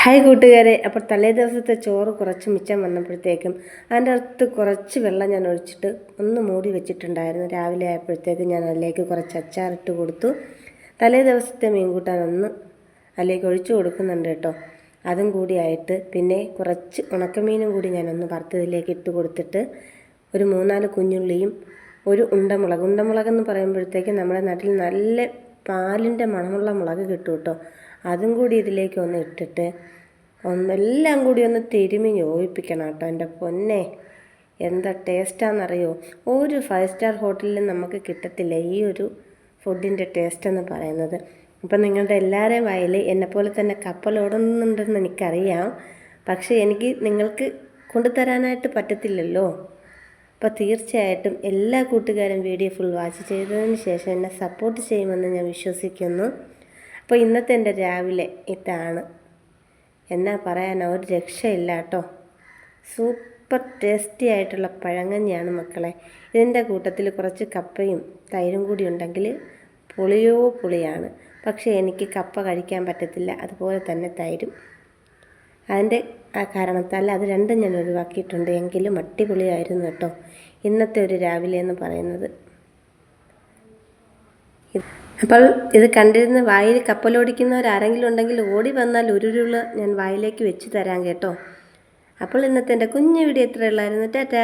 Hi കൂട്ടുകാരെ, അപ്പോൾ തലേ ദിവസത്തെ ചോറ് കുറച്ച് മിച്ചം വന്നപ്പോഴത്തേക്കും അതിൻ്റെ അകത്ത് കുറച്ച് വെള്ളം ഞാൻ ഒഴിച്ചിട്ട് ഒന്ന് മൂടി വെച്ചിട്ടുണ്ടായിരുന്നു. രാവിലെ ആയപ്പോഴത്തേക്കും ഞാൻ അതിലേക്ക് കുറച്ച് അച്ചാറിട്ട് കൊടുത്തു. തലേ ദിവസത്തെ മീൻകൂട്ടാൻ ഒന്ന് അതിലേക്ക് ഒഴിച്ചു കൊടുക്കുന്നുണ്ട് കേട്ടോ. അതും കൂടിയായിട്ട് പിന്നെ കുറച്ച് ഉണക്കമീനും കൂടി ഞാനൊന്ന് വറുത്തതിലേക്ക് ഇട്ട് കൊടുത്തിട്ട് ഒരു 3-4 കുഞ്ഞുള്ളിയും ഒരു ഉണ്ടമുളകെന്ന് പറയുമ്പോഴത്തേക്കും നമ്മുടെ നാട്ടിൽ നല്ല പാലിൻ്റെ മണമുള്ള മുളക് കിട്ടും കേട്ടോ. അതും കൂടി ഇതിലേക്ക് ഒന്ന് ഇട്ടിട്ട് എല്ലാം കൂടി ഒന്ന് തിരുമ്മി യോജിപ്പിക്കണം കേട്ടോ. എൻ്റെ പൊന്നെ, എന്താ ടേസ്റ്റാണെന്നറിയോ? ഒരു 5 സ്റ്റാർ ഹോട്ടലിലും നമുക്ക് കിട്ടത്തില്ല ഈ ഒരു ഫുഡിൻ്റെ ടേസ്റ്റ് എന്ന് പറയുന്നത്. അപ്പം നിങ്ങളുടെ എല്ലാവരെയും വായിൽ എന്നെപ്പോലെ തന്നെ കപ്പലോടുന്നുണ്ടെന്ന് എനിക്കറിയാം. പക്ഷേ എനിക്ക് നിങ്ങൾക്ക് കൊണ്ടുതരാനായിട്ട് പറ്റത്തില്ലല്ലോ. അപ്പോൾ തീർച്ചയായിട്ടും എല്ലാ കൂട്ടുകാരും വീഡിയോ ഫുൾ വാച്ച് ചെയ്തതിന് ശേഷം എന്നെ സപ്പോർട്ട് ചെയ്യുമെന്ന് ഞാൻ വിശ്വസിക്കുന്നു. അപ്പോൾ ഇന്നത്തെ എൻ്റെ രാവിലെ ഇതാണ്. എന്നാ പറയാനാ, ഒരു രക്ഷയില്ല കേട്ടോ. സൂപ്പർ ടേസ്റ്റി ആയിട്ടുള്ള പഴങ്കഞ്ഞിയാണ് മക്കളെ. ഇതിൻ്റെ കൂട്ടത്തിൽ കുറച്ച് കപ്പയും തൈരും കൂടി ഉണ്ടെങ്കിൽ പുളിയാണ്. പക്ഷേ എനിക്ക് കപ്പ കഴിക്കാൻ പറ്റത്തില്ല, അതുപോലെ തന്നെ തൈരും. അതിൻ്റെ ആ കാരണത്താൽ അത് രണ്ടും ഞാൻ ഒഴിവാക്കിയിട്ടുണ്ട്. എങ്കിലും അടിപൊളിയായിരുന്നു കേട്ടോ ഇന്നത്തെ ഒരു രാവിലെ എന്ന് പറയുന്നത്. അപ്പോൾ ഇത് കണ്ടിരുന്ന വായിൽ കപ്പലോടിക്കുന്നവരാരെങ്കിലും ഉണ്ടെങ്കിൽ ഓടി വന്നാൽ ഉരുള ഞാൻ വായിലേക്ക് വെച്ച് തരാം കേട്ടോ. അപ്പോൾ ഇന്നത്തെ എൻ്റെ കുഞ്ഞു വീഡിയോ ഇത്രയുള്ളായിരുന്നു. ടാറ്റാ.